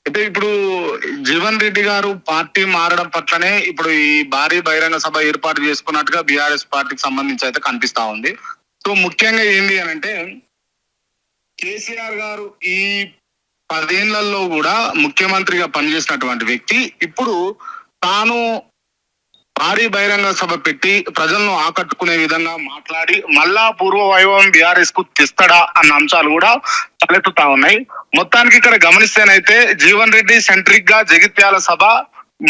అయితే ఇప్పుడు జీవన్ రెడ్డి గారు పార్టీ మారడం పట్లనే ఇప్పుడు ఈ భారీ బహిరంగ సభ ఏర్పాటు చేసుకున్నట్టుగా బీఆర్ఎస్ పార్టీకి సంబంధించి అయితే కనిపిస్తా ఉంది. సో ముఖ్యంగా ఏంది అని అంటే కేసీఆర్ గారు ఈ 10 ఏళ్లలో కూడా ముఖ్యమంత్రిగా పనిచేసినటువంటి వ్యక్తి ఇప్పుడు తాను భారీ బహిరంగ సభ పెట్టి ప్రజలను ఆకట్టుకునే విధంగా మాట్లాడి మళ్ళా పూర్వ వైభవం బీఆర్ఎస్ కు తెస్తాడా అన్న అంశాలు కూడా తలెత్తుతా ఉన్నాయి. మొత్తానికి ఇక్కడ గమనిస్తేనైతే జీవన్ రెడ్డి సెంట్రిక్ గా జగిత్యాల సభ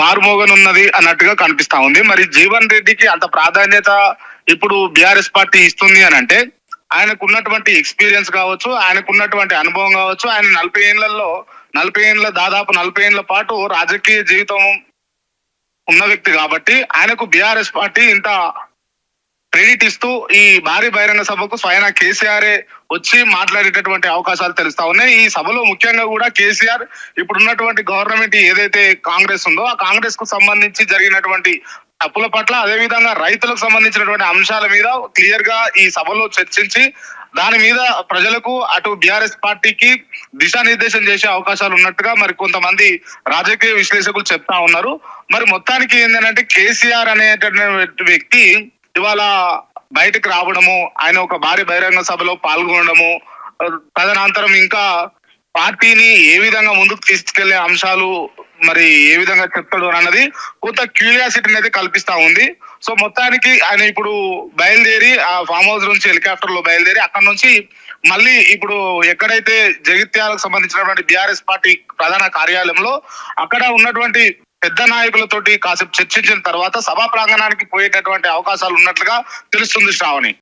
మారుమోగనున్నది అన్నట్టుగా కనిపిస్తా ఉంది. మరి జీవన్ రెడ్డికి అంత ప్రాధాన్యత ఇప్పుడు బీఆర్ఎస్ పార్టీ ఇస్తుంది అని అంటే ఆయనకు ఉన్నటువంటి ఎక్స్పీరియన్స్ కావచ్చు, ఆయనకు ఉన్నటువంటి అనుభవం కావచ్చు, ఆయన 40 ఏళ్ల దాదాపు 40 ఏళ్ల పాటు రాజకీయ జీవితం ఉన్న వ్యక్తి కాబట్టి ఆయనకు బీఆర్ఎస్ పార్టీ ఇంత క్రెడిట్ ఇస్తూ ఈ భారీ బహిరంగ సభకు స్వయం కేసీఆర్ వచ్చి మాట్లాడేటటువంటి అవకాశాలు తెలుస్తా ఉన్నాయి. ఈ సభలో ముఖ్యంగా కూడా కేసీఆర్ ఇప్పుడున్నటువంటి గవర్నమెంట్ ఏదైతే కాంగ్రెస్ ఉందో ఆ కాంగ్రెస్ కు సంబంధించి జరిగినటువంటి తప్పుల పట్ల, అదే విధంగా రైతులకు సంబంధించినటువంటి అంశాల మీద క్లియర్ గా ఈ సభలో చర్చించి దాని మీద ప్రజలకు అటు బీఆర్ఎస్ పార్టీకి దిశానిర్దేశం చేసే అవకాశాలు ఉన్నట్టుగా మరి కొంతమంది రాజకీయ విశ్లేషకులు చెప్తా ఉన్నారు. మరి మొత్తానికి ఏంటంటే కేసీఆర్ అనేటటువంటి వ్యక్తి ఇవాళ బయటకు రావడము, ఆయన ఒక భారీ బహిరంగ సభలో పాల్గొనడము, తదనంతరం ఇంకా పార్టీని ఏ విధంగా ముందుకు తీసుకెళ్లే అంశాలు మరి ఏ విధంగా చెప్తాడు అన్నది కొంత క్యూరియాసిటీని అయితే కల్పిస్తా ఉంది. సో మొత్తానికి ఆయన ఇప్పుడు బయలుదేరి ఆ ఫామ్ హౌస్ నుంచి హెలికాప్టర్ లో బయలుదేరి అక్కడ నుంచి మళ్ళీ ఇప్పుడు ఎక్కడైతే జగిత్యాలకు సంబంధించినటువంటి బీఆర్ఎస్ పార్టీ ప్రధాన కార్యాలయంలో అక్కడ ఉన్నటువంటి పెద్ద నాయకులతోటి కాసేపు చర్చించిన తర్వాత సభా ప్రాంగణానికి పోయేటటువంటి అవకాశాలు ఉన్నట్లుగా తెలుస్తుంది శ్రావణి.